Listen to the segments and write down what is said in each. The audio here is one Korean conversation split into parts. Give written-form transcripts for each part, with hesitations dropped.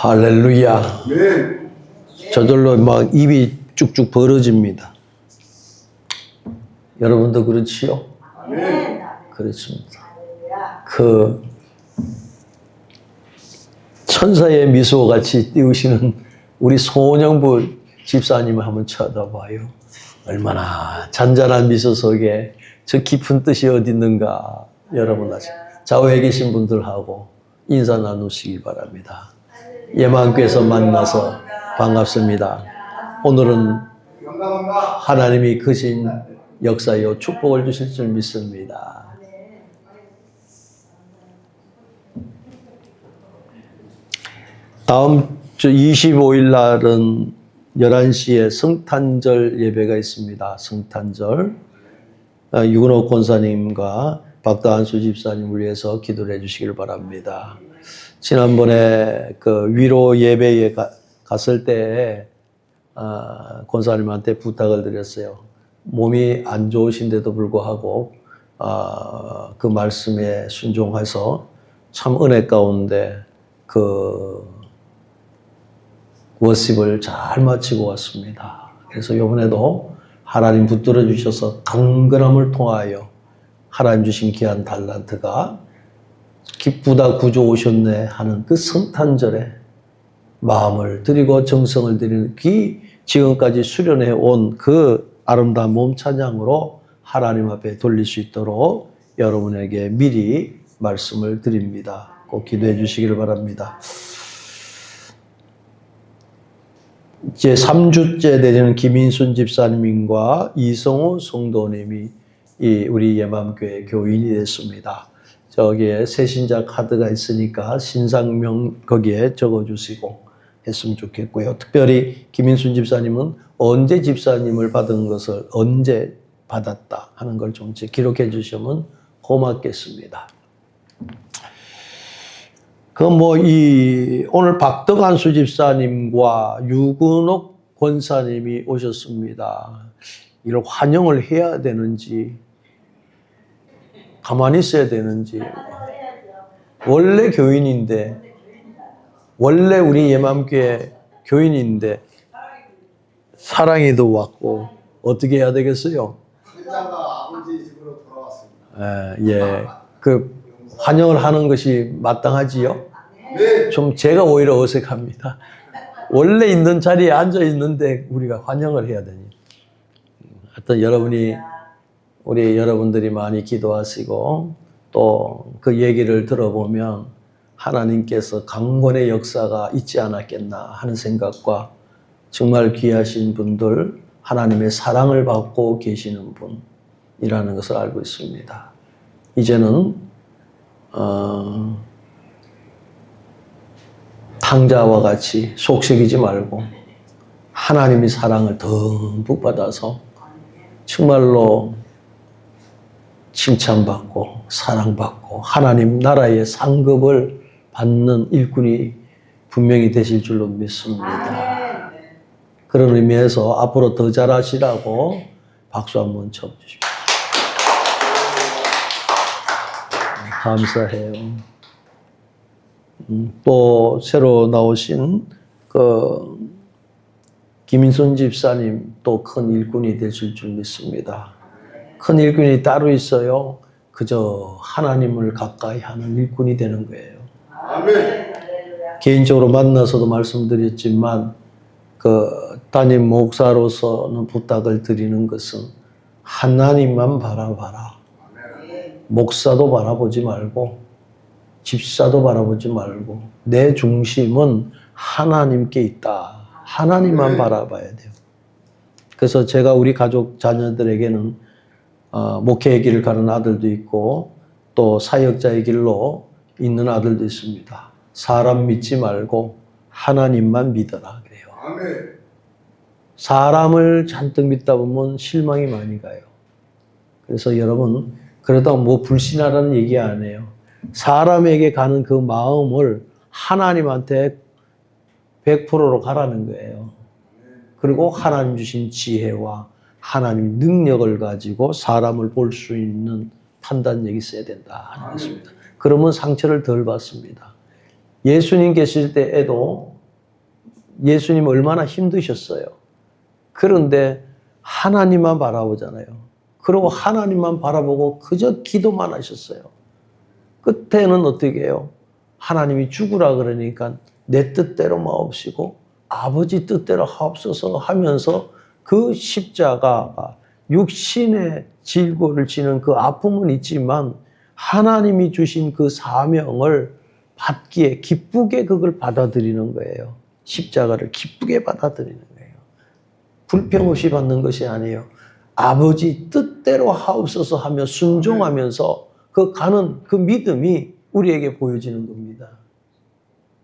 할렐루야. 네. 저절로 막 입이 쭉쭉 벌어집니다. 여러분도 그렇지요? 네. 그렇습니다. 그 천사의 미소와 같이 띄우시는 우리 송원영부 집사님을 한번 쳐다봐요. 얼마나 잔잔한 미소 속에 저 깊은 뜻이 어디 있는가. 여러분 아시죠? 좌우에 계신 분들하고 인사 나누시기 바랍니다. 예만교에서 만나서 반갑습니다. 오늘은 하나님이 크신 역사요 축복을 주실 줄 믿습니다. 다음 주 25일 날은 11시에 성탄절 예배가 있습니다. 성탄절. 유근옥 권사님과 박다한수 집사님을 위해서 기도를 해주시길 바랍니다. 지난번에 그 위로 예배에 갔을 때 권사님한테 부탁을 드렸어요. 몸이 안 좋으신데도 불구하고 그 말씀에 순종해서 참 은혜 가운데 그 워십을 잘 마치고 왔습니다. 그래서 이번에도 하나님 붙들어 주셔서 강건함을 통하여 하나님 주신 귀한 달란트가 기쁘다 구주 오셨네 하는 그 성탄절에 마음을 드리고 정성을 드리는 지금까지 수련해 온 그 아름다운 몸 찬양으로 하나님 앞에 돌릴 수 있도록 여러분에게 미리 말씀을 드립니다. 꼭 기도해 주시기를 바랍니다. 이제 3주째 되는 김인순 집사님과 이성호 성도님이 우리 예맘교회 교인이 됐습니다. 저기에 새신자 카드가 있으니까 신상명 거기에 적어주시고 했으면 좋겠고요. 특별히 김인순 집사님은 언제 집사님을 받은 것을 언제 받았다 하는 걸 좀 기록해 주시면 고맙겠습니다. 오늘 박덕한수 집사님과 유근옥 권사님이 오셨습니다. 이걸 환영을 해야 되는지, 가만히 있어야 되는지, 원래 교인인데, 원래 우리 예맘교회 교인인데, 사랑이도 왔고, 어떻게 해야 되겠어요? 회장가 아버지 집으로 돌아왔습니다. 예. 그 환영을 하는 것이 마땅하지요? 네. 좀 제가 오히려 어색합니다. 원래 있는 자리에 앉아 있는데 우리가 환영을 해야 되니. 하여튼 우리 여러분들이 많이 기도하시고 또 그 얘기를 들어보면 하나님께서 강권의 역사가 있지 않았겠나 하는 생각과 정말 귀하신 분들, 하나님의 사랑을 받고 계시는 분이라는 것을 알고 있습니다. 이제는 탕자와 같이 속색이지 말고 하나님의 사랑을 듬뿍 받아서 정말로 칭찬받고 사랑받고 하나님 나라의 상급을 받는 일꾼이 분명히 되실 줄로 믿습니다. 그런 의미에서 앞으로 더 잘하시라고 박수 한번 쳐주십시오. 감사해요. 또 새로 나오신 김인순 집사님 또 큰 일꾼이 되실 줄 믿습니다. 큰 일꾼이 따로 있어요. 그저 하나님을 가까이 하는 일꾼이 되는 거예요. 아멘. 개인적으로 만나서도 말씀드렸지만 담임 목사로서는 부탁을 드리는 것은 하나님만 바라봐라. 목사도 바라보지 말고 집사도 바라보지 말고 내 중심은 하나님께 있다. 하나님만 바라봐야 돼요. 그래서 제가 우리 가족 자녀들에게는 목회의 길을 가는 아들도 있고 또 사역자의 길로 있는 아들도 있습니다. 사람 믿지 말고 하나님만 믿어라 그래요. 아멘. 사람을 잔뜩 믿다 보면 실망이 많이 가요. 그래서 여러분 그러다 불신하라는 얘기 안 해요. 사람에게 가는 그 마음을 하나님한테 100%로 가라는 거예요. 그리고 하나님 주신 지혜와 하나님 능력을 가지고 사람을 볼 수 있는 판단력이 있어야 된다 하는 것입니다. 그러면 상처를 덜 받습니다. 예수님 계실 때에도 예수님 얼마나 힘드셨어요. 그런데 하나님만 바라보잖아요. 그리고 하나님만 바라보고 그저 기도만 하셨어요. 끝에는 어떻게 해요? 하나님이 죽으라 그러니까 내 뜻대로 마옵시고 아버지 뜻대로 하옵소서 하면서 그 십자가가 육신의 질고를 지는 그 아픔은 있지만 하나님이 주신 그 사명을 받기에 기쁘게 그걸 받아들이는 거예요. 십자가를 기쁘게 받아들이는 거예요. 불평 없이 받는 것이 아니에요. 아버지 뜻대로 하옵소서 하며 순종하면서 그 가는 그 믿음이 우리에게 보여지는 겁니다.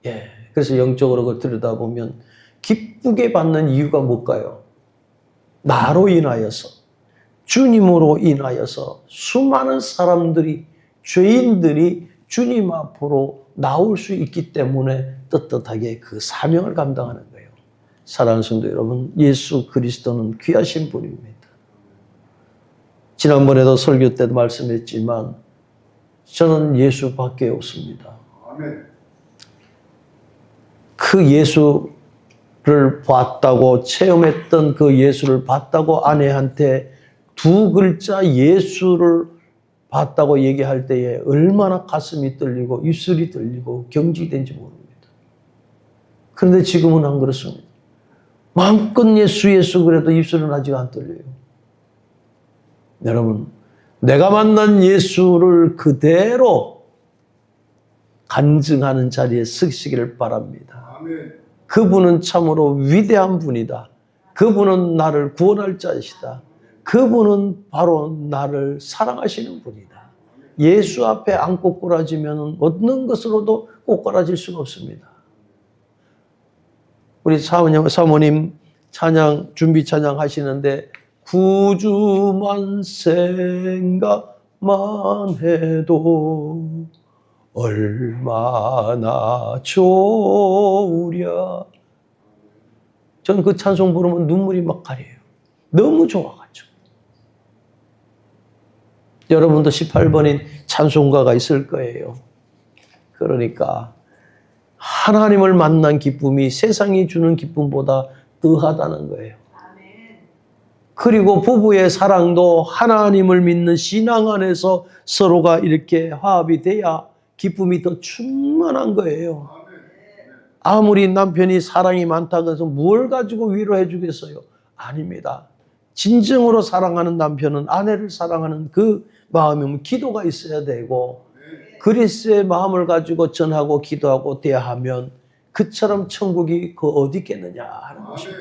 예. 그래서 영적으로 그걸 들여다보면 기쁘게 받는 이유가 뭘까요? 나로 인하여서, 주님으로 인하여서 수많은 사람들이, 죄인들이 주님 앞으로 나올 수 있기 때문에 떳떳하게 그 사명을 감당하는 거예요. 사랑하는 성도 여러분, 예수 그리스도는 귀하신 분입니다. 지난번에도 설교 때도 말씀했지만 저는 예수밖에 없습니다. 아멘. 그 예수를 봤다고 체험했던 그 예수를 봤다고 아내한테 두 글자 예수를 봤다고 얘기할 때에 얼마나 가슴이 떨리고 입술이 떨리고 경직된지 모릅니다. 그런데 지금은 안 그렇습니다. 마음껏 예수 그래도 입술은 아직 안 떨려요. 여러분, 내가 만난 예수를 그대로 간증하는 자리에 서시기를 바랍니다. 아멘. 그분은 참으로 위대한 분이다. 그분은 나를 구원할 자이시다. 그분은 바로 나를 사랑하시는 분이다. 예수 앞에 안 꼬꾸라지면 어떤 것으로도 꼬꾸라질 수가 없습니다. 우리 사모님 찬양, 준비 찬양 하시는데 구주만 생각만 해도 얼마나 좋으랴. 전 그 찬송 부르면 눈물이 막 가려요. 너무 좋아가지고. 여러분도 18번인 찬송가가 있을 거예요. 그러니까 하나님을 만난 기쁨이 세상이 주는 기쁨보다 더하다는 거예요. 그리고 부부의 사랑도 하나님을 믿는 신앙 안에서 서로가 이렇게 화합이 돼야 기쁨이 더 충만한 거예요. 아무리 남편이 사랑이 많다고 해서 뭘 가지고 위로해 주겠어요? 아닙니다. 진정으로 사랑하는 남편은 아내를 사랑하는 그 마음이면 기도가 있어야 되고 그리스도의 마음을 가지고 전하고 기도하고 대하면 그처럼 천국이 그 어디 있겠느냐 하는 것입니다.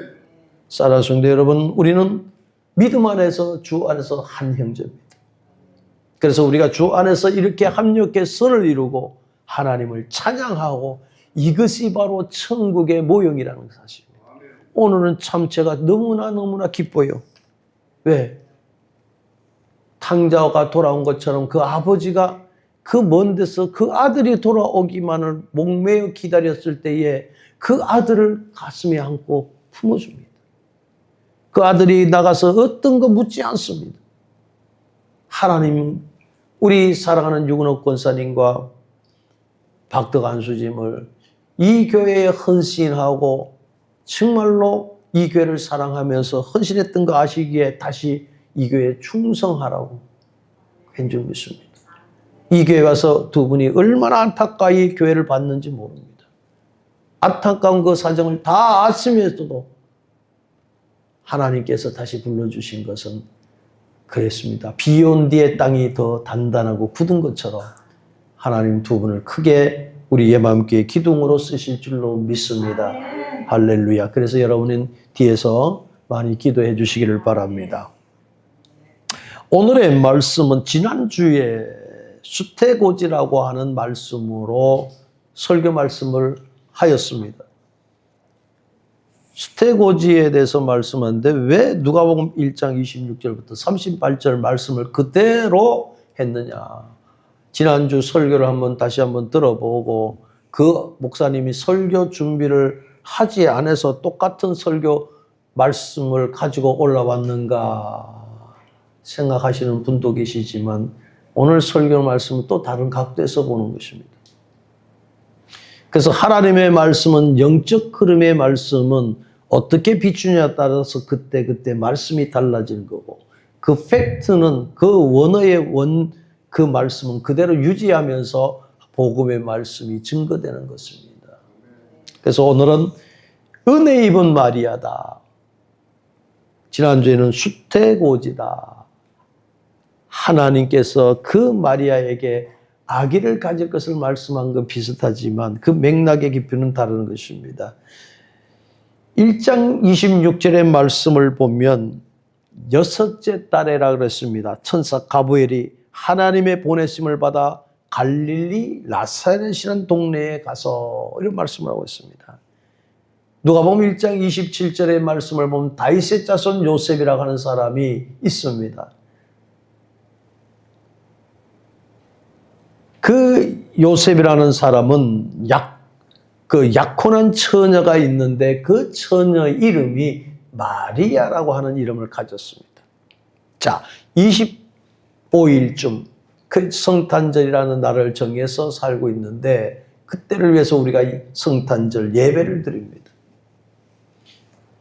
사랑하는 성도 여러분, 우리는 믿음 안에서 주 안에서 한 형제입니다. 그래서 우리가 주 안에서 이렇게 합력해 선을 이루고 하나님을 찬양하고 이것이 바로 천국의 모형이라는 사실입니다. 오늘은 참 제가 너무나 기뻐요. 왜? 탕자가 돌아온 것처럼 그 아버지가 그 먼 데서 그 아들이 돌아오기만을 목매어 기다렸을 때에 그 아들을 가슴에 안고 품어줍니다. 그 아들이 나가서 어떤 거 묻지 않습니다. 하나님, 우리 사랑하는 유근옥 권사님과 박덕 안수짐을 이 교회에 헌신하고 정말로 이 교회를 사랑하면서 헌신했던 거 아시기에 다시 이 교회에 충성하라고 한 줄 믿습니다. 이 교회 와서 두 분이 얼마나 안타까이 교회를 봤는지 모릅니다. 안타까운 그 사정을 다 아시면서도 하나님께서 다시 불러주신 것은 그랬습니다. 비온 뒤에 땅이 더 단단하고 굳은 것처럼 하나님 두 분을 크게 우리 예마음교회 기둥으로 쓰실 줄로 믿습니다. 할렐루야. 그래서 여러분은 뒤에서 많이 기도해 주시기를 바랍니다. 오늘의 말씀은 지난주에 수태고지라고 하는 말씀으로 설교 말씀을 하였습니다. 수태고지에 대해서 말씀하는데 왜 누가복음 1장 26절부터 38절 말씀을 그대로 했느냐. 지난주 설교를 다시 한번 들어보고 그 목사님이 설교 준비를 하지 않아서 똑같은 설교 말씀을 가지고 올라왔는가 생각하시는 분도 계시지만 오늘 설교 말씀은 또 다른 각도에서 보는 것입니다. 그래서 하나님의 말씀은 영적 흐름의 말씀은 어떻게 비추냐에 따라서 그때 말씀이 달라지는 거고 그 팩트는 그 원어의 그 말씀은 그대로 유지하면서 복음의 말씀이 증거되는 것입니다. 그래서 오늘은 은혜 입은 마리아다. 지난주에는 수태고지다. 하나님께서 그 마리아에게 아기를 가질 것을 말씀한 것 비슷하지만 그 맥락의 깊이는 다른 것입니다. 1장 26절의 말씀을 보면 여섯째 달에라 그랬습니다. 천사 가브리엘이 하나님의 보내심을 받아 갈릴리 나사렛이라는 동네에 가서 이런 말씀을 하고 있습니다. 누가복음 1장 27절의 말씀을 보면 다윗의 자손 요셉이라고 하는 사람이 있습니다. 그 요셉이라는 사람은 약혼한 처녀가 있는데 그 처녀의 이름이 마리아라고 하는 이름을 가졌습니다. 자, 25일쯤 그 성탄절이라는 날을 정해서 살고 있는데 그때를 위해서 우리가 성탄절 예배를 드립니다.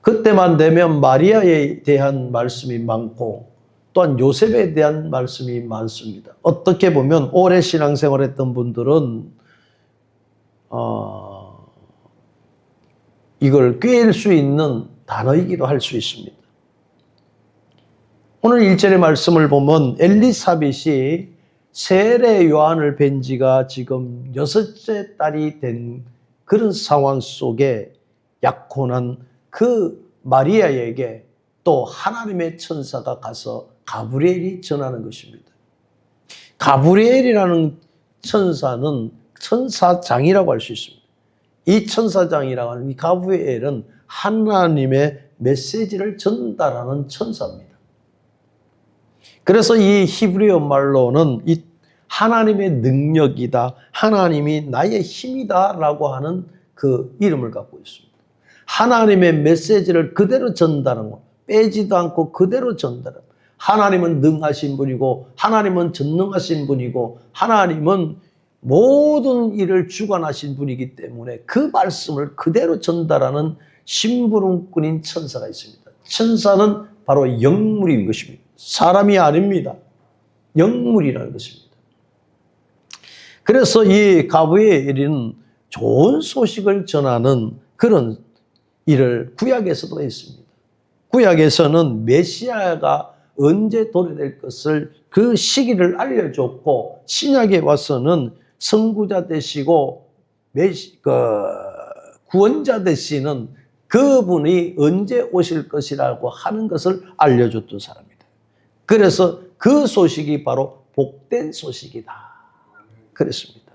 그때만 되면 마리아에 대한 말씀이 많고 또한 요셉에 대한 말씀이 많습니다. 어떻게 보면 오래 신앙생활 했던 분들은 이걸 꿰일 수 있는 단어이기도 할 수 있습니다. 오늘 1절의 말씀을 보면 엘리사벳이 세례 요한을 뵌 지가 지금 6째 딸이 된 그런 상황 속에 약혼한 그 마리아에게 또 하나님의 천사가 가서 가브리엘이 전하는 것입니다. 가브리엘이라는 천사는 천사장이라고 할 수 있습니다. 이 천사장이라고 하는 이 가브리엘은 하나님의 메시지를 전달하는 천사입니다. 그래서 이 히브리어 말로는 이 하나님의 능력이다, 하나님이 나의 힘이다 라고 하는 그 이름을 갖고 있습니다. 하나님의 메시지를 그대로 전달하고 빼지도 않고 그대로 전달합니다. 하나님은 능하신 분이고 하나님은 전능하신 분이고 하나님은 모든 일을 주관하신 분이기 때문에 그 말씀을 그대로 전달하는 심부름꾼인 천사가 있습니다. 천사는 바로 영물인 것입니다. 사람이 아닙니다. 영물이라는 것입니다. 그래서 이 가브리엘은 좋은 소식을 전하는 그런 일을 구약에서도 했습니다. 구약에서는 메시아가 언제 도래될 것을 그 시기를 알려줬고 신약에 와서는 선구자 되시고 구원자 되시는 그분이 언제 오실 것이라고 하는 것을 알려줬던 사람입니다. 그래서 그 소식이 바로 복된 소식이다. 그랬습니다.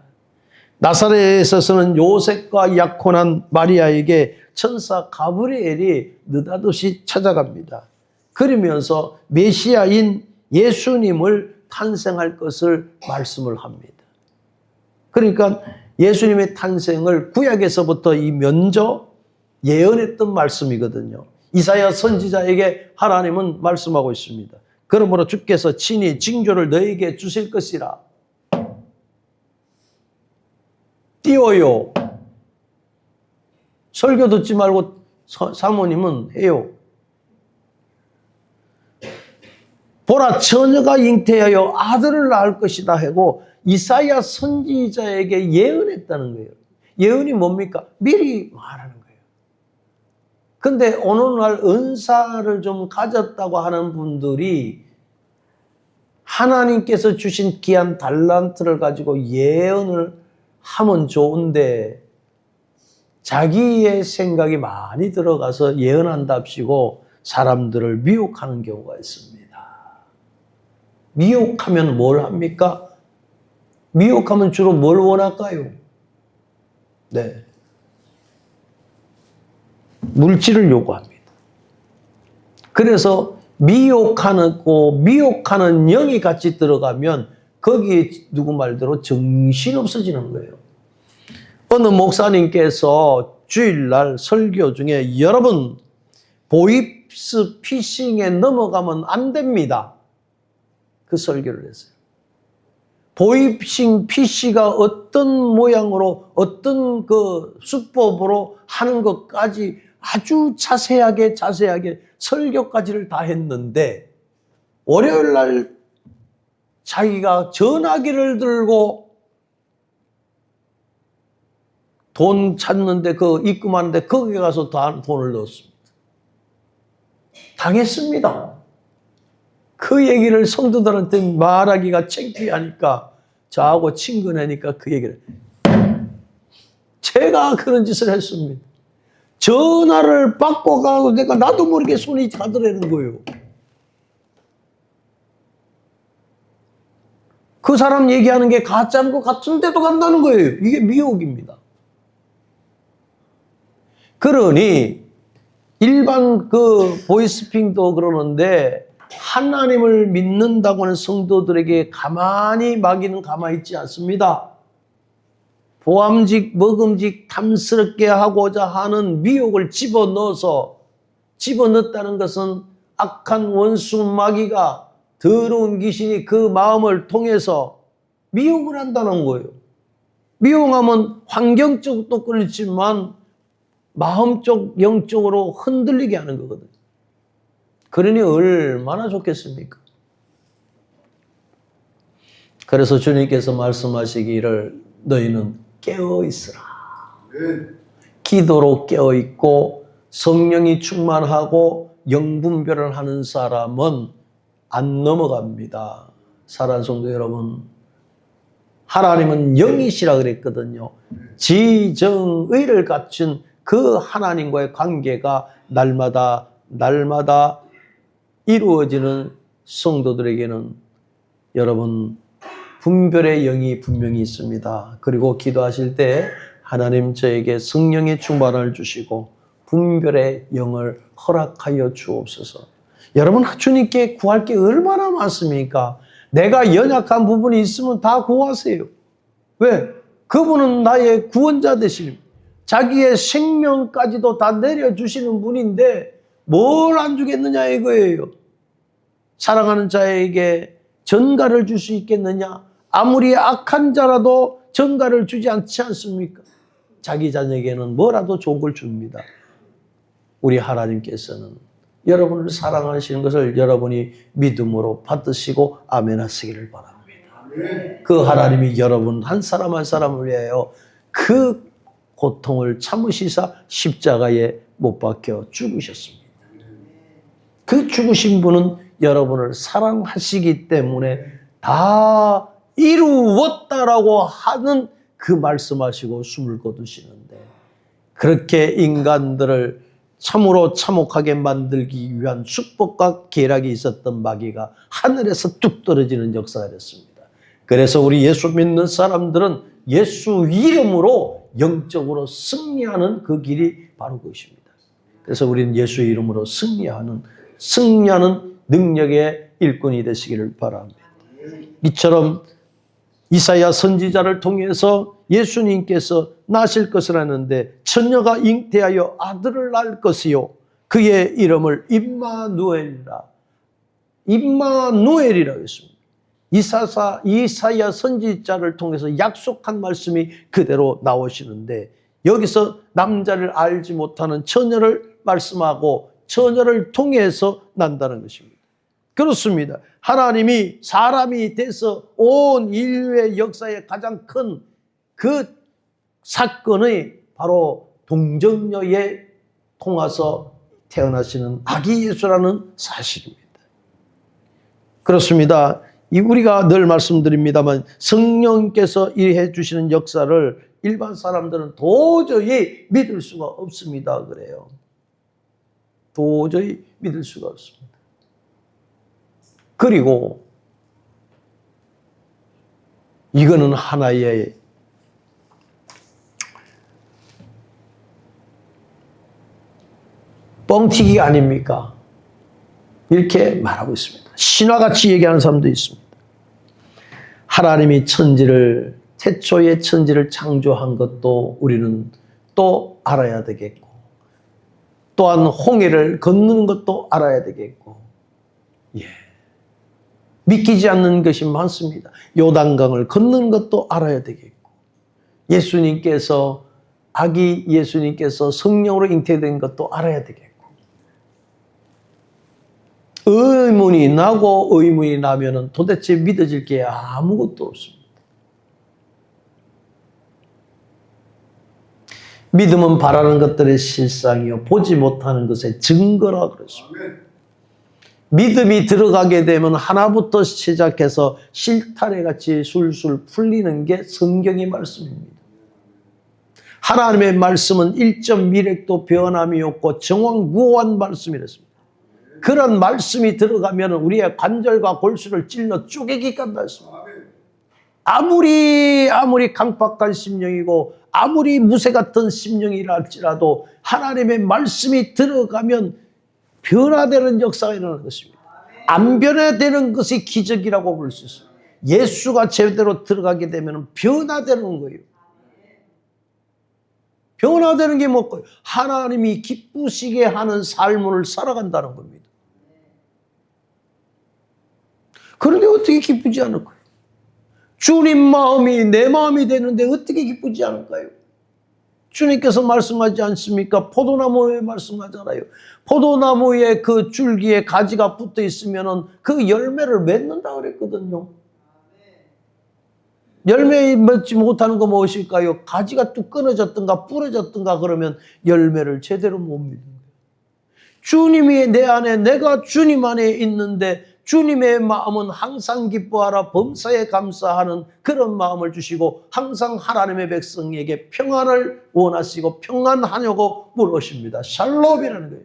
나사렛에서는 요셉과 약혼한 마리아에게 천사 가브리엘이 느닷없이 찾아갑니다. 그러면서 메시아인 예수님을 탄생할 것을 말씀을 합니다. 그러니까 예수님의 탄생을 구약에서부터 이 먼저 예언했던 말씀이거든요. 이사야 선지자에게 하나님은 말씀하고 있습니다. 그러므로 주께서 친히 징조를 너에게 주실 것이라. 띄워요. 설교 듣지 말고 사모님은 해요. 보라, 처녀가 잉태하여 아들을 낳을 것이다 하고 이사야 선지자에게 예언했다는 거예요. 예언이 뭡니까? 미리 말하는 거예요. 근데 어느 날 은사를 좀 가졌다고 하는 분들이 하나님께서 주신 귀한 달란트를 가지고 예언을 하면 좋은데 자기의 생각이 많이 들어가서 예언한답시고 사람들을 미혹하는 경우가 있습니다. 미혹하면 뭘 합니까? 미혹하면 주로 뭘 원할까요? 네. 물질을 요구합니다. 그래서 미혹하는 영이 같이 들어가면 거기에 누구 말대로 정신없어지는 거예요. 어느 목사님께서 주일날 설교 중에 여러분 보이스 피싱에 넘어가면 안 됩니다. 그 설교를 했어요. 보이싱 PC가 어떤 모양으로 어떤 그 수법으로 하는 것까지 아주 자세하게 설교까지를 다 했는데 월요일 날 자기가 전화기를 들고 돈 찾는데 그 입금하는데 거기 가서 돈을 넣었습니다. 당했습니다. 그 얘기를 성도들한테 말하기가 창피하니까 저하고 친근하니까 그 얘기를 제가 그런 짓을 했습니다. 전화를 받고 가고 내가 나도 모르게 손이 가더라는 거예요. 그 사람 얘기하는 게 가짜인 것 같은데도 간다는 거예요. 이게 미혹입니다. 그러니 일반 그 보이스핑도 그러는데 하나님을 믿는다고 하는 성도들에게 가만히 마귀는 가만히 있지 않습니다. 보암직 먹음직 탐스럽게 하고자 하는 미혹을 집어넣었다는 것은 악한 원수 마귀가 더러운 귀신이 그 마음을 통해서 미혹을 한다는 거예요. 미혹하면 환경적도 그렇지만 마음적 영적으로 흔들리게 하는 거거든요. 그러니 얼마나 좋겠습니까? 그래서 주님께서 말씀하시기를 너희는 깨어 있으라. 기도로 깨어 있고 성령이 충만하고 영분별을 하는 사람은 안 넘어갑니다. 사랑하는 성도 여러분, 하나님은 영이시라 그랬거든요. 지정의를 갖춘 그 하나님과의 관계가 날마다 이루어지는 성도들에게는 여러분 분별의 영이 분명히 있습니다. 그리고 기도하실 때 하나님 저에게 성령의 충만을 주시고 분별의 영을 허락하여 주옵소서. 여러분 주님께 구할 게 얼마나 많습니까? 내가 연약한 부분이 있으면 다 구하세요. 왜? 그분은 나의 구원자 되시니 자기의 생명까지도 다 내려주시는 분인데 뭘 안 주겠느냐 이거예요. 사랑하는 자에게 전가를 줄 수 있겠느냐? 아무리 악한 자라도 전가를 주지 않지 않습니까? 자기 자녀에게는 뭐라도 좋은 걸 줍니다. 우리 하나님께서는 여러분을 사랑하시는 것을 여러분이 믿음으로 받으시고 아멘 하시기를 바랍니다. 그 하나님이 여러분 한 사람 한 사람을 위하여 그 고통을 참으시사 십자가에 못 박혀 죽으셨습니다. 그 죽으신 분은 여러분을 사랑하시기 때문에 다 이루었다라고 하는 그 말씀하시고 숨을 거두시는데 그렇게 인간들을 참으로 참혹하게 만들기 위한 축복과 계략이 있었던 마귀가 하늘에서 뚝 떨어지는 역사가 됐습니다. 그래서 우리 예수 믿는 사람들은 예수 이름으로 영적으로 승리하는 그 길이 바로 그것입니다. 그래서 우리는 예수 이름으로 승리하는 능력의 일꾼이 되시기를 바랍니다. 이처럼 이사야 선지자를 통해서 예수님께서 나실 것을 하는데 처녀가 잉태하여 아들을 낳을 것이요 그의 이름을 임마누엘이라고 했습니다. 이사야 선지자를 통해서 약속한 말씀이 그대로 나오시는데 여기서 남자를 알지 못하는 처녀를 말씀하고 처녀를 통해서 난다는 것입니다. 그렇습니다. 하나님이 사람이 돼서 온 인류의 역사에 가장 큰 그 사건이 바로 동정녀에 통해서 태어나시는 아기 예수라는 사실입니다. 그렇습니다. 우리가 늘 말씀드립니다만 성령께서 일해 주시는 역사를 일반 사람들은 도저히 믿을 수가 없습니다. 그래요. 도저히 믿을 수가 없습니다. 그리고 이거는 하나의 뻥튀기가 아닙니까? 이렇게 말하고 있습니다. 신화같이 얘기하는 사람도 있습니다. 하나님이 태초에 천지를 창조한 것도 우리는 또 알아야 되겠고 또한 홍해를 건너는 것도 알아야 되겠고 믿기지 않는 것이 많습니다. 요단강을 걷는 것도 알아야 되겠고, 예수님께서 아기 예수님께서 성령으로 잉태된 것도 알아야 되겠고, 의문이 나고 의문이 나면은 도대체 믿어질 게 아무것도 없습니다. 믿음은 바라는 것들의 실상이요 보지 못하는 것의 증거라 그랬습니다. 아멘. 믿음이 들어가게 되면 하나부터 시작해서 실타래같이 술술 풀리는 게 성경의 말씀입니다. 하나님의 말씀은 1.1획도 변함이 없고 정확무한 말씀이랬습니다. 그런 말씀이 들어가면 우리의 관절과 골수를 찔러 쪼개기까지 했습니다. 아무리 강박한 심령이고 아무리 무쇠 같은 심령이라 할지라도 하나님의 말씀이 들어가면 변화되는 역사가 일어나는 것입니다. 안 변화되는 것이 기적이라고 볼 수 있어요. 예수가 제대로 들어가게 되면 변화되는 거예요. 변화되는 게 뭐고 하나님이 기쁘시게 하는 삶을 살아간다는 겁니다. 그런데 어떻게 기쁘지 않을까요? 주님 마음이 내 마음이 되는데 어떻게 기쁘지 않을까요? 주님께서 말씀하지 않습니까? 포도나무에 말씀하잖아요. 포도나무에 그 줄기에 가지가 붙어 있으면은 그 열매를 맺는다 그랬거든요. 열매 맺지 못하는 거 무엇일까요? 가지가 뚝 끊어졌든가 부러졌든가 그러면 열매를 제대로 못 믿는 거예요. 주님이 내 안에, 내가 주님 안에 있는데 주님의 마음은 항상 기뻐하라 범사에 감사하는 그런 마음을 주시고 항상 하나님의 백성에게 평안을 원하시고 평안하냐고 물으십니다. 샬롬이라는 거예요.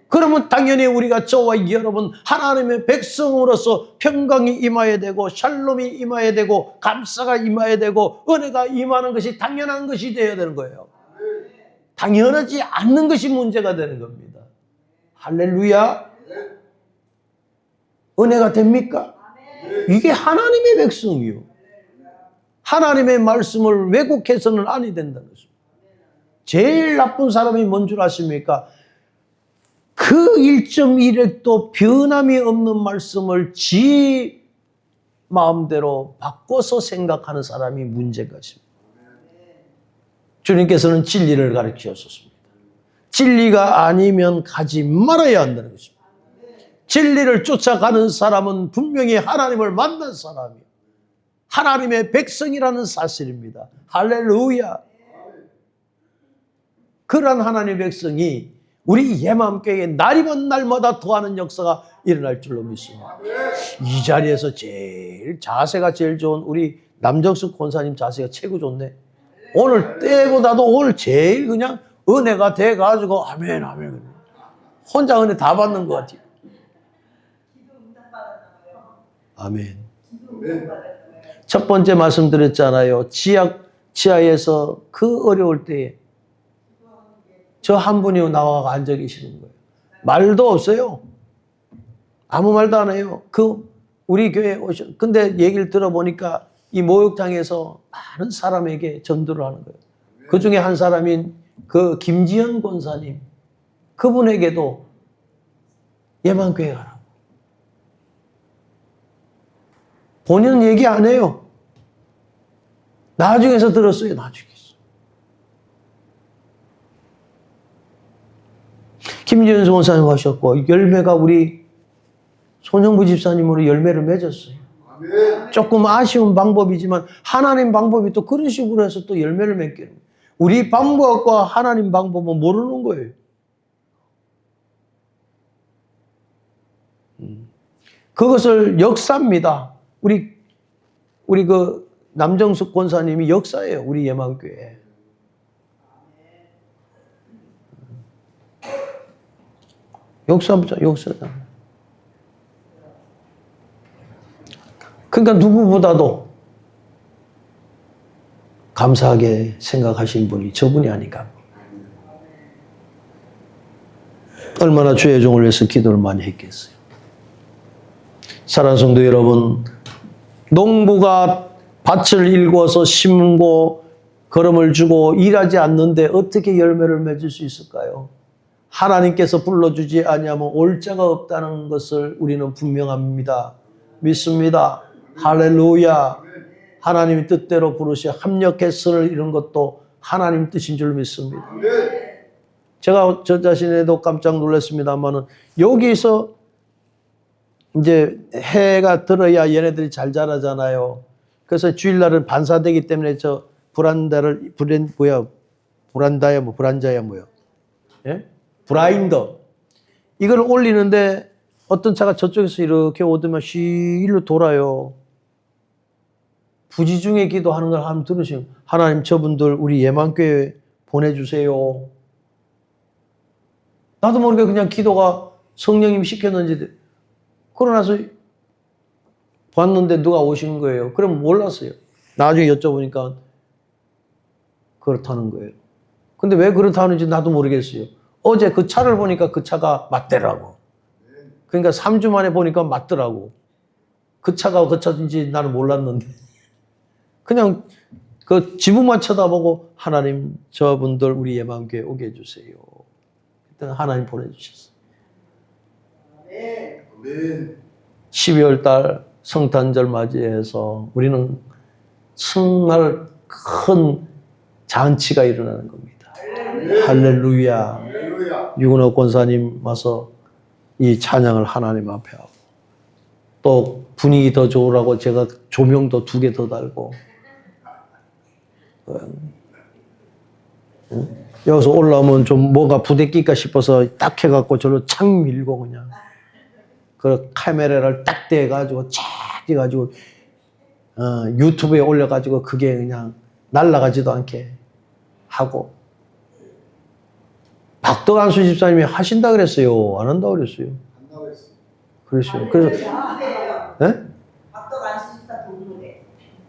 그러면 당연히 우리가 저와 여러분 하나님의 백성으로서 평강이 임하여야 되고 샬롬이 임하여야 되고 감사가 임하여야 되고 은혜가 임하는 것이 당연한 것이 되어야 되는 거예요. 당연하지 않는 것이 문제가 되는 겁니다. 할렐루야. 은혜가 됩니까? 이게 하나님의 백성이요. 하나님의 말씀을 왜곡해서는 아니 된다는 것입니다. 제일 나쁜 사람이 뭔 줄 아십니까? 그 1.1획도 변함이 없는 말씀을 지 마음대로 바꿔서 생각하는 사람이 문제인 것입니다. 주님께서는 진리를 가르치셨습니다. 진리가 아니면 가지 말아야 한다는 것입니다. 진리를 쫓아가는 사람은 분명히 하나님을 만난 사람이에요. 하나님의 백성이라는 사실입니다. 할렐루야. 그런 하나님의 백성이 우리 예마음교회에 날이면 날마다 더하는 역사가 일어날 줄로 믿습니다. 이 자리에서 제일 자세가 제일 좋은 우리 남정숙 권사님 자세가 최고 좋네. 오늘 때보다도 오늘 제일 그냥 은혜가 돼가지고 아멘 아멘. 혼자 은혜 다 받는 것 같아요. 아멘. 첫 번째 말씀드렸잖아요. 지하에서 그 어려울 때에 저 한 분이 나와 앉아 계시는 거예요. 말도 없어요. 아무 말도 안 해요. 우리 교회에 근데 얘기를 들어보니까 이 목욕탕에서 많은 사람에게 전도를 하는 거예요. 그 중에 한 사람인 그 김지현 권사님, 그분에게도 예만교회 가라고. 본인은 얘기 안 해요. 나중에서 들었어요. 나중에서. 김지현 권사님 하셨고 열매가 우리 손영부 집사님으로 열매를 맺었어요. 아멘. 조금 아쉬운 방법이지만 하나님 방법이 또 그런 식으로 해서 또 열매를 맺게. 우리 방법과 하나님 방법은 모르는 거예요. 그것을 역사입니다. 우리 그 남정숙 권사님이 역사예요. 우리 예만교회. 역사다. 그러니까 누구보다도 감사하게 생각하신 분이 저분이 아닌가. 얼마나 주의 종을 위해서 기도를 많이 했겠어요. 사랑하는 성도 여러분, 농부가 밭을 일궈서 심고 거름을 주고 일하지 않는데 어떻게 열매를 맺을 수 있을까요? 하나님께서 불러주지 아니하면 올 자가 없다는 것을 우리는 분명합니다. 믿습니다. 할렐루야. 하나님이 뜻대로 부르시 합력해서 이런 것도 하나님 뜻인 줄 믿습니다. 제가 저 자신에도 깜짝 놀랐습니다만은 여기서 이제 해가 들어야 얘네들이 잘 자라잖아요. 그래서 주일날은 반사되기 때문에 저 브란자야 뭐요? 예? 브라인더. 이걸 올리는데 어떤 차가 저쪽에서 이렇게 오더만 일로 돌아요. 부지중에 기도하는 걸 한번 들으시면 하나님 저분들 우리 예만교회 보내주세요. 나도 모르게 그냥 기도가 성령님이 시켰는지 그러고 나서 봤는데 누가 오시는 거예요. 그럼 몰랐어요. 나중에 여쭤보니까 그렇다는 거예요. 근데 왜 그렇다는지 나도 모르겠어요. 어제 그 차를 보니까 그 차가 맞더라고. 그러니까 3주 만에 보니까 맞더라고. 그 차가 그 차인지 나는 몰랐는데. 그냥 그 지붕만 쳐다보고 하나님 저분들 우리 예만교회 오게 해주세요. 그때 하나님 보내주셨어요. 12월 달 성탄절 맞이해서 우리는 정말 큰 잔치가 일어나는 겁니다. 할렐루야. 유근호 권사님 와서 이 찬양을 하나님 앞에 하고 또 분위기 더 좋으라고 제가 조명도 2개 더 달고 여기서 올라오면 좀 뭐가 부대낄까 싶어서 딱 해갖고 저로 착 밀고 그냥 그 카메라를 딱 대가지고 착 해가지고 유튜브에 올려가지고 그게 그냥 날아가지도 않게 하고 박덕한 수집사님이 하신다 그랬어요? 안 한다 그랬어요? 한다고 했어요. 그랬어요. 그래서 네? 박덕한 수집사 동무대.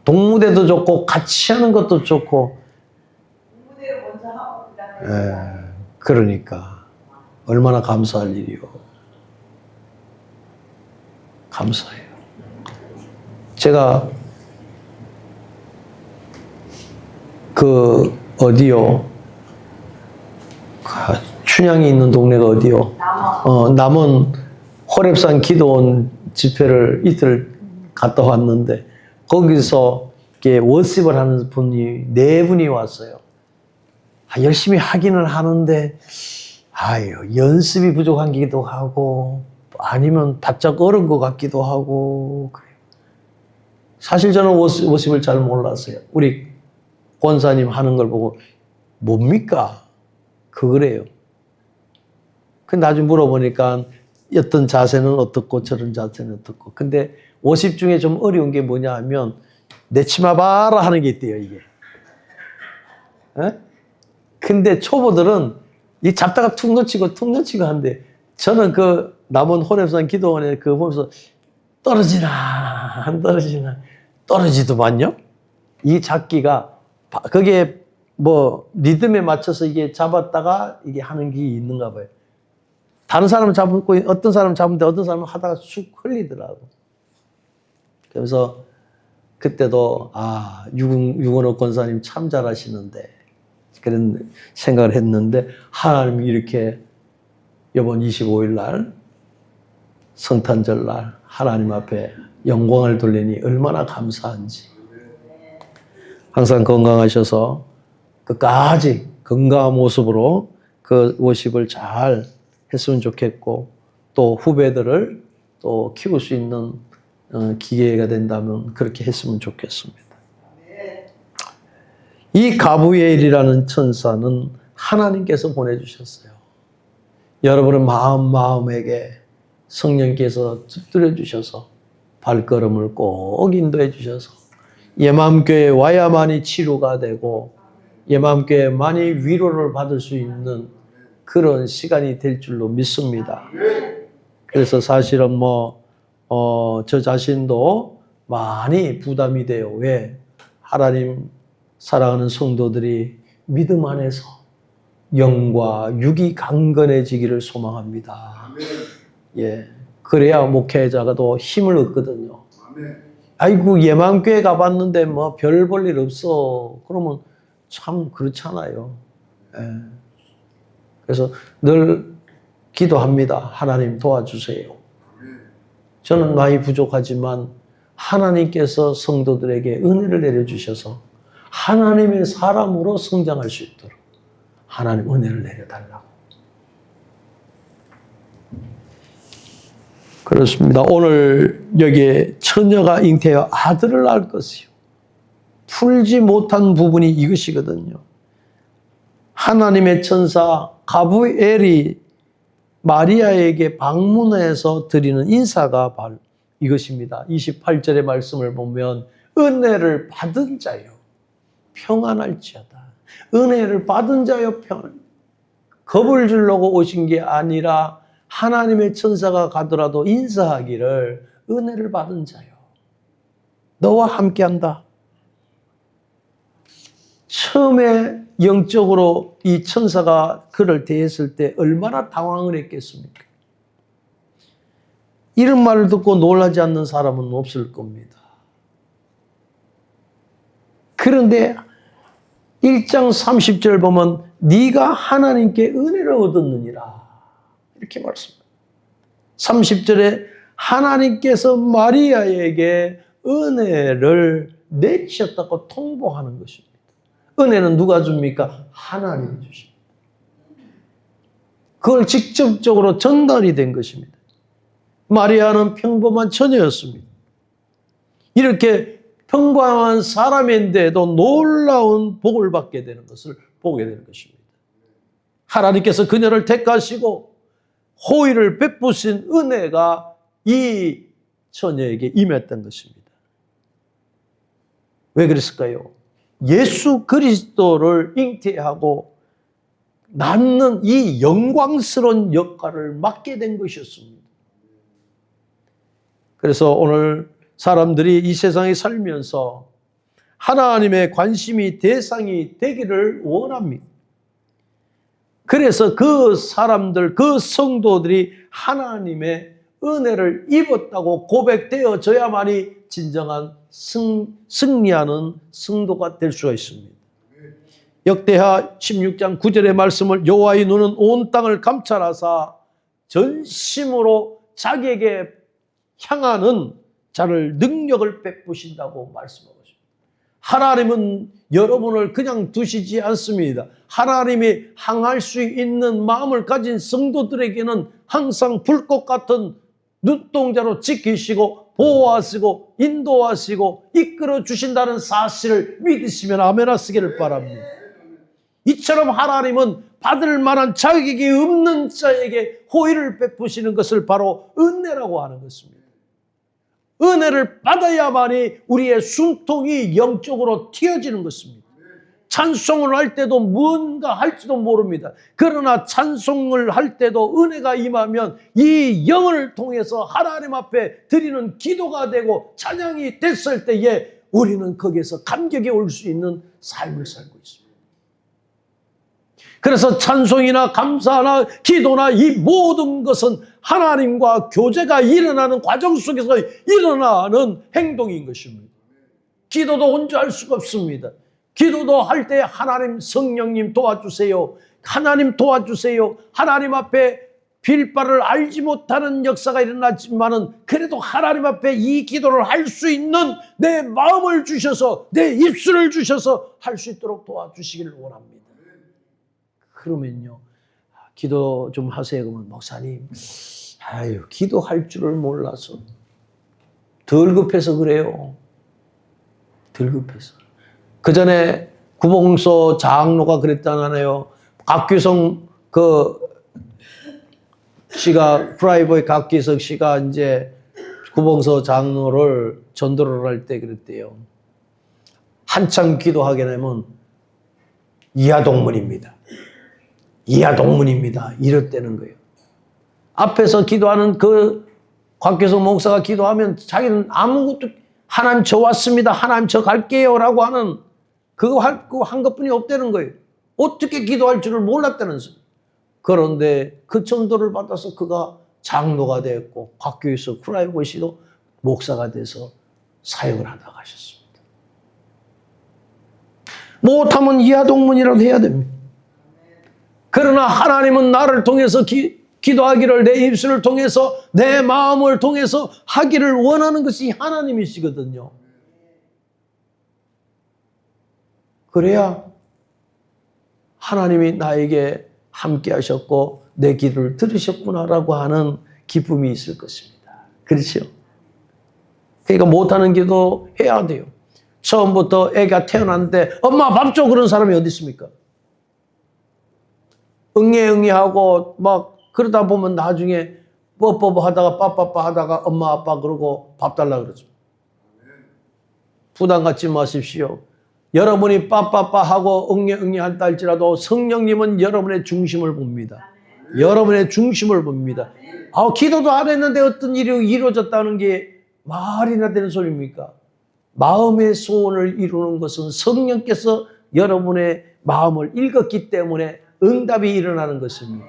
동무대도 좋고 같이 하는 것도 좋고 동무대를 먼저 하고 그다음에 그러니까 얼마나 감사할 일이요. 감사해요. 제가 그 어디요? 춘향이 있는 동네가 어디요? 남원 호랩산 기도원 집회를 이틀 갔다 왔는데 거기서 이렇게 워십을 하는 분이 4분이 왔어요. 열심히 하기는 하는데 연습이 부족한 기도 하고 아니면 바짝 어른 것 같기도 하고 그래요. 사실 저는 워십을 잘 몰랐어요. 우리 권사님 하는 걸 보고 뭡니까? 그거래요. 그 나중에 물어보니까 어떤 자세는 어떻고 저런 자세는 어떻고. 근데 워십 중에 좀 어려운 게 뭐냐 하면 내 치마 봐라 하는 게 있대요, 이게. 근데 초보들은 이 잡다가 툭 놓치고 한데 저는 그 남원 호랩산 기도원에 그 보면서 떨어지나 안 떨어지나 떨어지더만요. 이 잡기가 거기에 뭐 리듬에 맞춰서 이게 잡았다가 이게 하는 게 있는가 봐요. 다른 사람은 잡고 어떤 사람은 잡는데 어떤 사람은 하다가 쑥 흘리더라고. 그래서 그때도 유근호 권사님 참 잘하시는데 그런 생각을 했는데 하나님이 이렇게 이번 25일 날 성탄절 날 하나님 앞에 영광을 돌리니 얼마나 감사한지. 항상 건강하셔서 끝까지 건강한 모습으로 그 워십을 잘 했으면 좋겠고 또 후배들을 또 키울 수 있는 기회가 된다면 그렇게 했으면 좋겠습니다. 이 가브리엘이라는 천사는 하나님께서 보내주셨어요. 여러분의 마음에게 성령께서 두드려 주셔서 발걸음을 꼭 인도해 주셔서 예맘교회에 와야만이 치료가 되고 예맘교회만이 위로를 받을 수 있는 그런 시간이 될 줄로 믿습니다. 그래서 사실은 저 자신도 많이 부담이 돼요. 왜? 하나님 사랑하는 성도들이 믿음 안에서 영과 육이 강건해지기를 소망합니다. 예. 그래야 목회자가도 힘을 얻거든요. 아이고, 예만교회 가봤는데 별 볼 일 없어. 그러면 참 그렇잖아요. 예. 그래서 늘 기도합니다. 하나님 도와주세요. 저는 많이 부족하지만 하나님께서 성도들에게 은혜를 내려주셔서 하나님의 사람으로 성장할 수 있도록 하나님 은혜를 내려달라고. 그렇습니다. 오늘 여기에 처녀가 잉태하여 아들을 낳을 것이요. 풀지 못한 부분이 이것이거든요. 하나님의 천사 가브리엘이 마리아에게 방문해서 드리는 인사가 바로 이것입니다. 28절의 말씀을 보면 은혜를 받은 자요 평안할지어다. 은혜를 받은 자요 평안. 겁을 주려고 오신 게 아니라 하나님의 천사가 가더라도 인사하기를 은혜를 받은 자요. 너와 함께한다. 처음에 영적으로 이 천사가 그를 대했을 때 얼마나 당황을 했겠습니까? 이런 말을 듣고 놀라지 않는 사람은 없을 겁니다. 그런데 1장 30절 보면 네가 하나님께 은혜를 얻었느니라 이렇게 말씀합니다. 30절에 하나님께서 마리아에게 은혜를 내리셨다고 통보하는 것입니다. 은혜는 누가 줍니까? 하나님이 주십니다. 그걸 직접적으로 전달이 된 것입니다. 마리아는 평범한 처녀였습니다. 이렇게 평범한 사람인데도 놀라운 복을 받게 되는 것을 보게 되는 것입니다. 하나님께서 그녀를 택하시고 호의를 베푸신 은혜가 이 처녀에게 임했던 것입니다. 왜 그랬을까요? 예수 그리스도를 잉태하고 낳는 이 영광스러운 역할을 맡게 된 것이었습니다. 그래서 오늘 사람들이 이 세상에 살면서 하나님의 관심이 대상이 되기를 원합니다. 그래서 그 사람들, 그 성도들이 하나님의 은혜를 입었다고 고백되어져야만이 진정한 승리하는 성도가 될 수가 있습니다. 역대하 16장 9절의 말씀을 여호와의 눈은 온 땅을 감찰하사 전심으로 자기에게 향하는 자를 능력을 베푸신다고 말씀하고 있습니다. 하나님은 여러분을 그냥 두시지 않습니다. 하나님이 향할 수 있는 마음을 가진 성도들에게는 항상 불꽃 같은 눈동자로 지키시고 보호하시고 인도하시고 이끌어 주신다는 사실을 믿으시면 아멘 하시기를 바랍니다. 이처럼 하나님은 받을 만한 자격이 없는 자에게 호의를 베푸시는 것을 바로 은혜라고 하는 것입니다. 은혜를 받아야만이 우리의 숨통이 영적으로 튀어지는 것입니다. 찬송을 할 때도 뭔가 할지도 모릅니다. 그러나 찬송을 할 때도 은혜가 임하면 이 영을 통해서 하나님 앞에 드리는 기도가 되고 찬양이 됐을 때에 우리는 거기에서 감격이 올 수 있는 삶을 살고 있습니다. 그래서 찬송이나 감사나 기도나 이 모든 것은 하나님과 교제가 일어나는 과정 속에서 일어나는 행동인 것입니다. 기도도 혼자 할 수가 없습니다. 기도도 할 때 하나님 성령님 도와주세요. 하나님 도와주세요. 하나님 앞에 빌바를 알지 못하는 역사가 일어났지만은 그래도 하나님 앞에 이 기도를 할 수 있는 내 마음을 주셔서 내 입술을 주셔서 할 수 있도록 도와주시기를 원합니다. 그러면요, 기도 좀 하세요. 그러면 목사님, 기도할 줄을 몰라서 덜 급해서 그래요. 덜 급해서. 그 전에 구봉서 장로가 그랬잖아요. 각규성 씨가 프라이버의 각규석 씨가 이제 구봉서 장로를 전도를 할 때 그랬대요. 한참 기도하게 되면 이하동문입니다. 이하동문입니다. 이랬다는 거예요. 앞에서 기도하는 그 곽규성 목사가 기도하면 자기는 아무것도 하나님 저 왔습니다. 하나님 저 갈게요. 라고 하는 그거 한 것뿐이 없다는 거예요. 어떻게 기도할 줄을 몰랐다는 거예요. 그런데 그 전도를 받아서 그가 장로가 되었고 곽규석 프라이버 씨도 목사가 돼서 사역을 하다 가셨습니다. 못하면 이하동문이라도 해야 됩니다. 그러나 하나님은 나를 통해서 기도하기를 내 입술을 통해서 내 마음을 통해서 하기를 원하는 것이 하나님이시거든요. 그래야 하나님이 나에게 함께 하셨고 내 기도를 들으셨구나라고 하는 기쁨이 있을 것입니다. 그렇죠? 그러니까 못하는 기도 해야 돼요. 처음부터 애가 태어났는데 엄마 밥 줘 그런 사람이 어디 있습니까? 응애응애하고 막 그러다 보면 나중에 뽀뽀 하다가 빠빠빠 하다가 엄마 아빠 그러고 밥 달라 그러죠. 부담 갖지 마십시오. 여러분이 빠빠빠 하고 응애응애 한다 할지라도 성령님은 여러분의 중심을 봅니다. 여러분의 중심을 봅니다. 기도도 안 했는데 어떤 일이 이루어졌다는 게 말이나 되는 소리입니까? 마음의 소원을 이루는 것은 성령께서 여러분의 마음을 읽었기 때문에 응답이 일어나는 것입니다.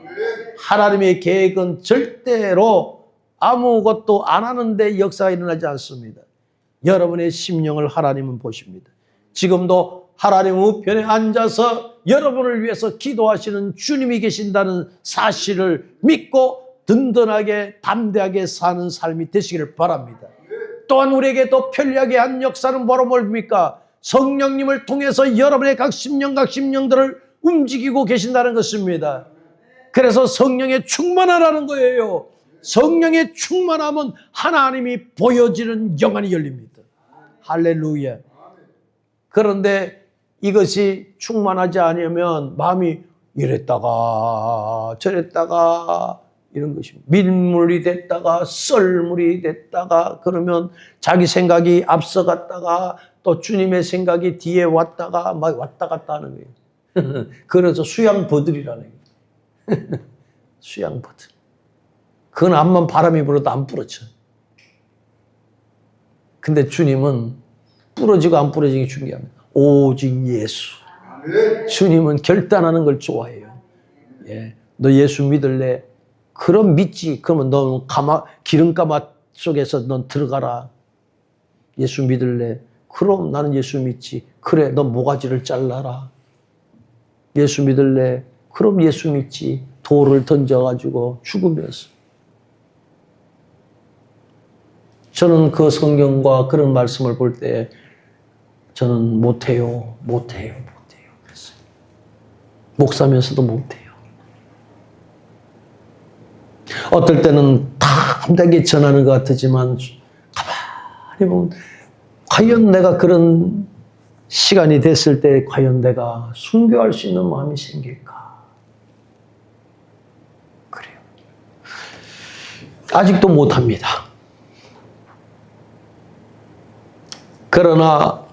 하나님의 계획은 절대로 아무것도 안 하는데 역사가 일어나지 않습니다. 여러분의 심령을 하나님은 보십니다. 지금도 하나님 우편에 앉아서 여러분을 위해서 기도하시는 주님이 계신다는 사실을 믿고 든든하게 담대하게 사는 삶이 되시기를 바랍니다. 또한 우리에게 더 편리하게 한 역사는 바로 뭡니까? 성령님을 통해서 여러분의 각 심령들을 움직이고 계신다는 것입니다. 그래서 성령에 충만하라는 거예요. 성령에 충만하면 하나님이 보여지는 영안이 열립니다. 할렐루야. 그런데 이것이 충만하지 않으면 마음이 이랬다가 저랬다가 이런 것입니다. 밀물이 됐다가 썰물이 됐다가 그러면 자기 생각이 앞서갔다가 또 주님의 생각이 뒤에 왔다가 막 왔다 갔다 하는 거예요. 그래서 수양버들이라는 거예요. 수양버들. 그건 암만 바람이 불어도 안 부러져. 근데 주님은 부러지고 안 부러지는 게 중요합니다. 오직 예수. 주님은 결단하는 걸 좋아해요. 예. 너 예수 믿을래? 그럼 믿지. 그러면 너 기름가마 속에서 넌 들어가라. 예수 믿을래? 그럼 나는 예수 믿지. 그래, 너 모가지를 잘라라. 예수 믿을래? 그럼 예수 믿지. 돌을 던져가지고 죽으면서. 저는 그 성경과 그런 말씀을 볼 때 저는 못해요. 그랬어요. 목사면서도 못해요. 어떨 때는 담대하게 전하는 것 같지만 가만히 보면 과연 내가 그런 시간이 됐을 때 과연 내가 순교할 수 있는 마음이 생길까? 그래요. 아직도 못합니다. 그러나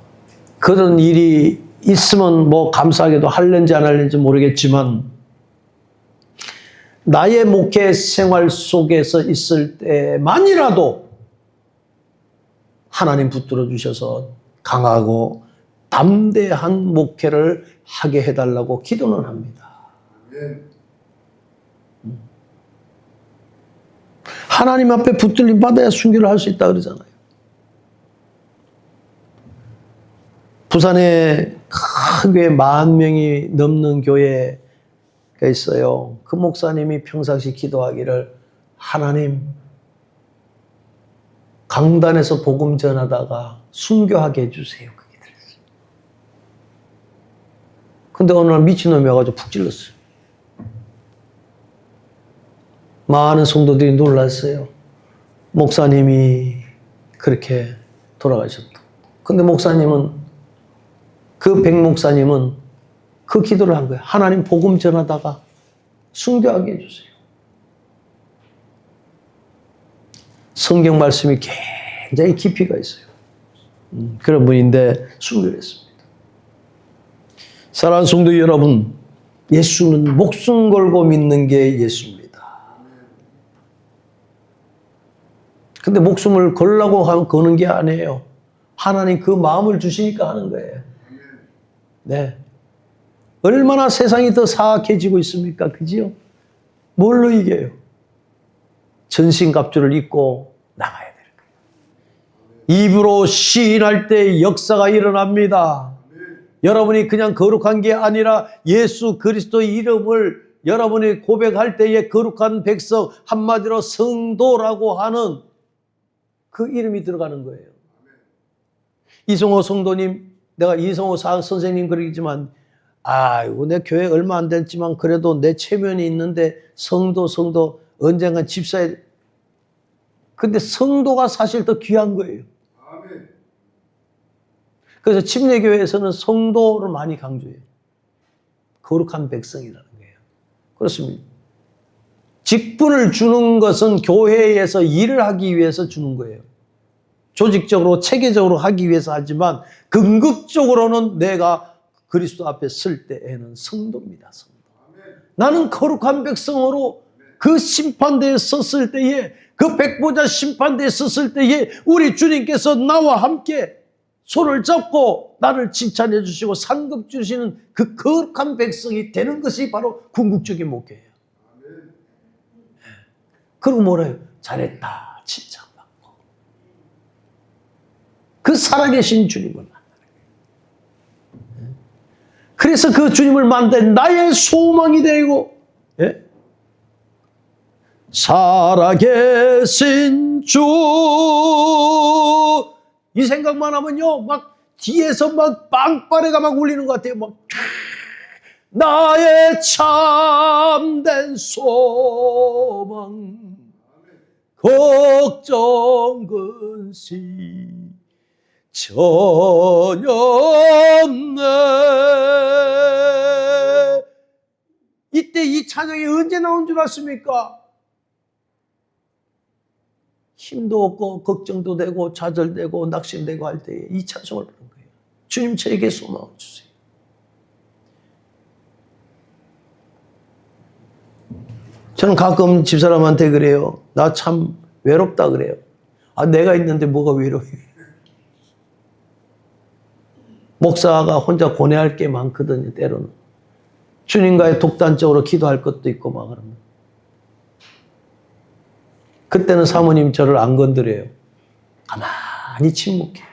그런 일이 있으면 뭐 감사하게도 할는지 안 할는지 모르겠지만 나의 목회 생활 속에서 있을 때만이라도 하나님 붙들어 주셔서 강하고 담대한 목회를 하게 해달라고 기도는 합니다. 하나님 앞에 붙들림 받아야 순교를 할 수 있다 그러잖아요. 부산에 큰 교회 10,000명이 넘는 교회가 있어요. 그 목사님이 평상시 기도하기를 하나님 강단에서 복음 전하다가 순교하게 해주세요. 그게 들었어요. 근데 어느 날 미친놈이 와가지고 푹 찔렀어요. 많은 성도들이 놀랐어요. 목사님이 그렇게 돌아가셨다. 근데 목사님은 그 백 목사님은 그 기도를 한 거예요. 하나님 복음 전하다가 순교하게 해주세요. 성경 말씀이 굉장히 깊이가 있어요. 그런 분인데 순교를 했습니다. 사랑하는 성도 여러분, 예수는 목숨 걸고 믿는 게 예수입니다. 근데 목숨을 걸라고 하면 거는 게 아니에요. 하나님 그 마음을 주시니까 하는 거예요. 네. 얼마나 세상이 더 사악해지고 있습니까? 그지요? 뭘로 이겨요? 전신갑주를 입고 나가야 되는 거예요. 입으로 시인할 때 역사가 일어납니다. 여러분이 그냥 거룩한 게 아니라 예수 그리스도의 이름을 여러분이 고백할 때에 거룩한 백성, 한마디로 성도라고 하는 그 이름이 들어가는 거예요. 이성호 성도님, 내가 이성호 선생님 그러지만 아이고 내 교회 얼마 안 됐지만 그래도 내 체면이 있는데 성도 언젠간 집사에 근데 성도가 사실 더 귀한 거예요. 아멘. 그래서 침례교회에서는 성도를 많이 강조해요. 거룩한 백성이라는 거예요. 그렇습니다. 직분을 주는 것은 교회에서 일을 하기 위해서 주는 거예요. 조직적으로 체계적으로 하기 위해서 하지만 궁극적으로는 내가 그리스도 앞에 설 때에는 성도입니다. 성도. 나는 거룩한 백성으로 그 심판대에 섰을 때에 그 백보자 심판대에 섰을 때에 우리 주님께서 나와 함께 손을 잡고 나를 칭찬해 주시고 상급 주시는 그 거룩한 백성이 되는 것이 바로 궁극적인 목표예요. 그리고 뭐래요? 잘했다 칭찬받고 그 살아계신 주님을 만나는 거예요. 그래서 그 주님을 만난 나의 소망이 되고 살아계신 주 이 생각만 하면요 막 뒤에서 막 빵빠레가 막 울리는 것 같아요. 막 나의 참된 소망 걱정 근시 전혀 없네. 이때 이 찬양이 언제 나온 줄 아십니까? 힘도 없고 걱정도 되고 좌절되고 낙심되고 할 때에 이 찬송을 부르는 거예요. 주님 저에게 소망을 주세요. 저는 가끔 집사람한테 그래요. 나 참 외롭다 그래요. 아 내가 있는데 뭐가 외로워요. 목사가 혼자 고뇌할 게 많거든요. 때로는. 주님과의 독단적으로 기도할 것도 있고 막 그러면. 그때는 사모님 저를 안 건드려요. 가만히 침묵해요.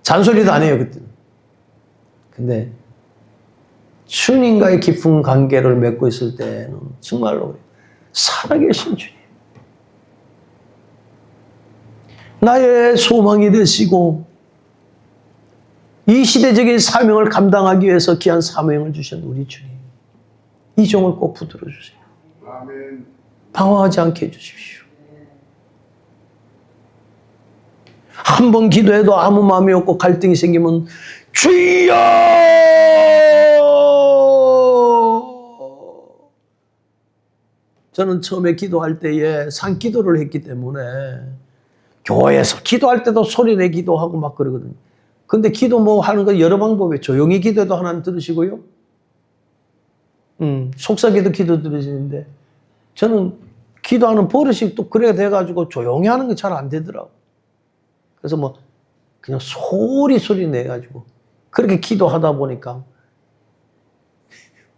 잔소리도 안 해요, 그때는. 근데 주님과의 깊은 관계를 맺고 있을 때는 정말로 살아계신 주님. 나의 소망이 되시고 이 시대적인 사명을 감당하기 위해서 귀한 사명을 주신 우리 주님. 이 종을 꼭 붙들어 주세요. 아멘. 방황하지 않게 해주십시오. 한 번 기도해도 아무 마음이 없고 갈등이 생기면 주여! 저는 처음에 기도할 때에 산기도를 했기 때문에 교회에서 기도할 때도 소리내 기도하고 막 그러거든요. 근데 기도 뭐 하는 거 여러 방법이에요. 조용히 기도해도 하나님 들으시고요. 속삭여도 기도 들으시는데 저는 기도하는 버릇이 또 그래 돼가지고 조용히 하는 게 잘 안 되더라고. 그래서 뭐 그냥 소리 내가지고 그렇게 기도하다 보니까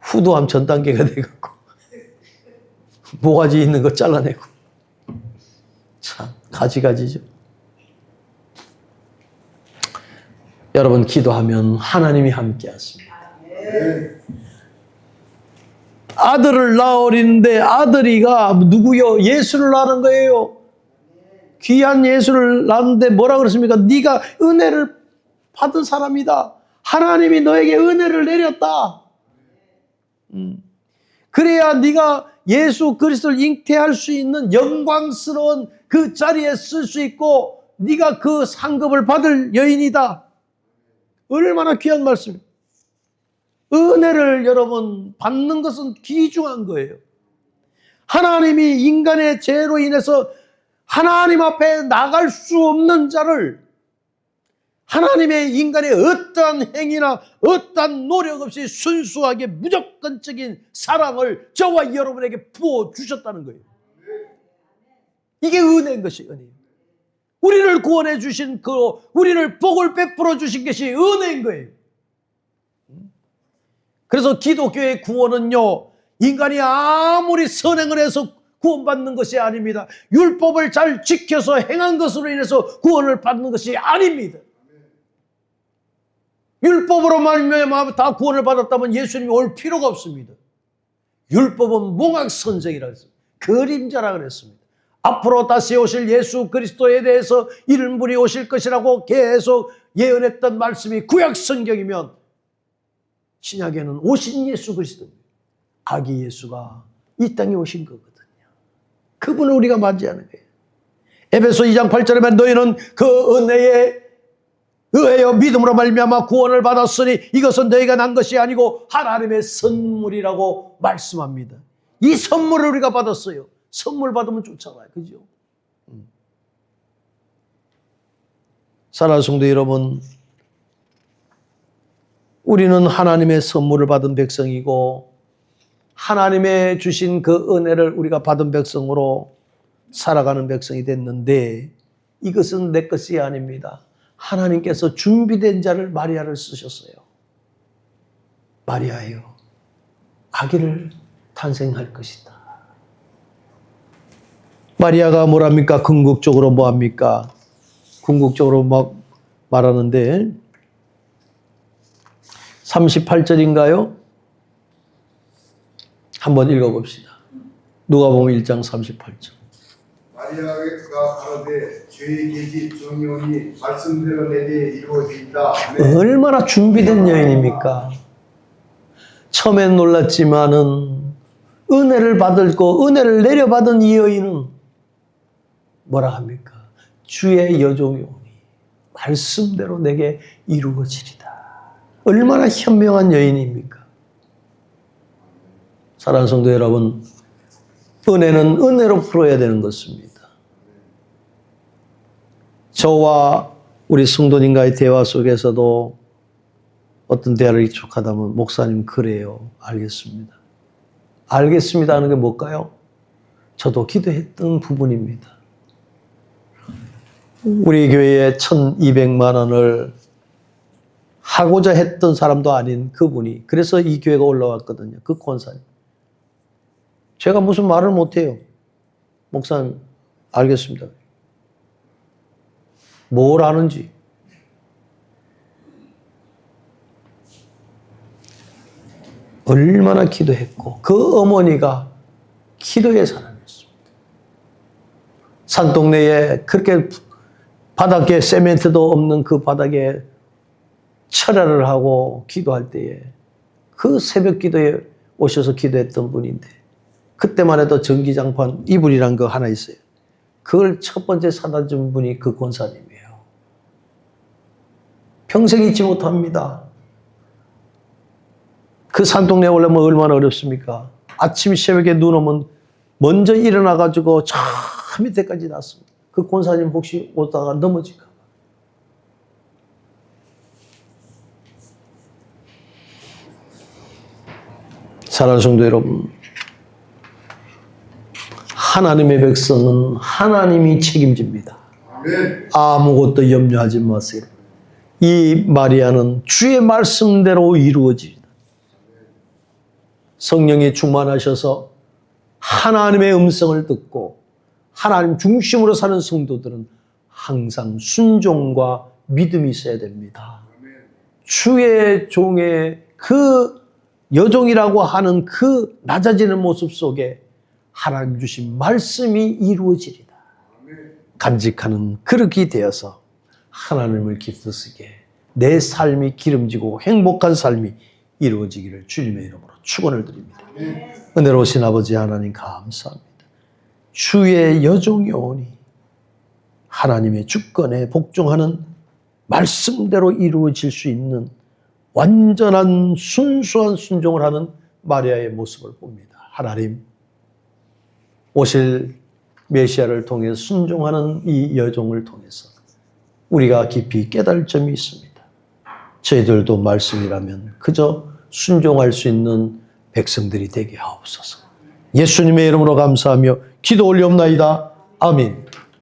후두암 전 단계가 돼갖고 모가지 있는 거 잘라내고 참 가지가지죠. 여러분 기도하면 하나님이 함께 하십니다. 아들을 낳으리는데 아들이가 누구요? 예수를 낳는 거예요. 귀한 예수를 낳는데 뭐라 그랬습니까? 네가 은혜를 받은 사람이다. 하나님이 너에게 은혜를 내렸다. 그래야 네가 예수 그리스도를 잉태할 수 있는 영광스러운 그 자리에 쓸 수 있고 네가 그 상급을 받을 여인이다. 얼마나 귀한 말씀입니다. 은혜를 여러분 받는 것은 귀중한 거예요. 하나님이 인간의 죄로 인해서 하나님 앞에 나갈 수 없는 자를 하나님의 인간의 어떠한 행위나 어떠한 노력 없이 순수하게 무조건적인 사랑을 저와 여러분에게 부어주셨다는 거예요. 이게 은혜인 것이 은혜예요. 우리를 구원해 주신 우리를 복을 베풀어 주신 것이 은혜인 거예요. 그래서 기독교의 구원은요, 인간이 아무리 선행을 해서 구원받는 것이 아닙니다. 율법을 잘 지켜서 행한 것으로 인해서 구원을 받는 것이 아닙니다. 율법으로 말미암아 다 구원을 받았다면 예수님이 올 필요가 없습니다. 율법은 몽학선생이라고 했습니다. 그림자라 그랬습니다. 앞으로 다시 오실 예수 그리스도에 대해서 이른 분이 오실 것이라고 계속 예언했던 말씀이 구약 성경이면 신약에는 오신 예수 그리스도입니다. 아기 예수가 이 땅에 오신 거거든요. 그분을 우리가 맞이하는 거예요. 에베소 2장 8절에 보면 너희는 그 은혜에 의하여 믿음으로 말미암아 구원을 받았으니 이것은 너희가 난 것이 아니고 하나님의 선물이라고 말씀합니다. 이 선물을 우리가 받았어요. 선물 받으면 좋잖아요. 그죠? 사랑하는 성도 여러분, 우리는 하나님의 선물을 받은 백성이고 하나님의 주신 그 은혜를 우리가 받은 백성으로 살아가는 백성이 됐는데 이것은 내 것이 아닙니다. 하나님께서 준비된 자를 마리아를 쓰셨어요. 마리아여, 아기를 탄생할 것이다. 마리아가 뭐랍니까? 궁극적으로 뭐합니까? 궁극적으로 막 말하는데 38절인가요? 한번 읽어봅시다. 누가복음 1장 38절. 마리아가 가로되 주의 계집 정령이 말씀대로 내게 이루어지이다. 얼마나 준비된 여인입니까? 처음엔 놀랐지만은 은혜를 받고 은혜를 내려받은 이 여인은 뭐라 합니까? 주의 여종이 오니 말씀대로 내게 이루어지리다. 얼마나 현명한 여인입니까? 사랑하는 성도 여러분, 은혜는 은혜로 풀어야 되는 것입니다. 저와 우리 성도님과의 대화 속에서도 어떤 대화를 익숙하다면 목사님 그래요. 알겠습니다. 알겠습니다 하는 게 뭘까요? 저도 기도했던 부분입니다. 우리 교회에 1,200만 원을 하고자 했던 사람도 아닌 그분이 그래서 이 교회가 올라왔거든요. 그 권사님. 제가 무슨 말을 못해요. 목사님 알겠습니다. 뭘 아는지. 얼마나 기도했고 그 어머니가 기도의 사람이었습니다. 산동네에 그렇게 바닥에 세멘트도 없는 그 바닥에 철야를 하고 기도할 때에 그 새벽 기도에 오셔서 기도했던 분인데 그때만 해도 전기장판 이불이란 거 하나 있어요. 그걸 첫 번째 사다 준 분이 그 권사님이에요. 평생 잊지 못합니다. 그 산동네에 오려면 얼마나 어렵습니까? 아침 새벽에 눈 오면 먼저 일어나가지고 저 밑에까지 났습니다. 그 권사님 혹시 오다가 넘어질까 봐. 사랑하는 성도 여러분, 하나님의 백성은 하나님이 책임집니다. 아무것도 염려하지 마세요. 이 마리아는 주의 말씀대로 이루어집니다. 성령이 충만하셔서 하나님의 음성을 듣고 하나님 중심으로 사는 성도들은 항상 순종과 믿음이 있어야 됩니다. 주의 종의 그 여종이라고 하는 그 낮아지는 모습 속에 하나님 주신 말씀이 이루어지리다. 간직하는 그릇이 되어서 하나님을 기쁘시게 내 삶이 기름지고 행복한 삶이 이루어지기를 주님의 이름으로 축원을 드립니다. 은혜로우신 아버지 하나님 감사합니다. 주의 여종이 오니 하나님의 주권에 복종하는 말씀대로 이루어질 수 있는 완전한 순수한 순종을 하는 마리아의 모습을 봅니다. 하나님, 오실 메시아를 통해 순종하는 이 여종을 통해서 우리가 깊이 깨달을 점이 있습니다. 저희들도 말씀이라면 그저 순종할 수 있는 백성들이 되게 하옵소서. 예수님의 이름으로 감사하며 기도 올리옵나이다. 아멘.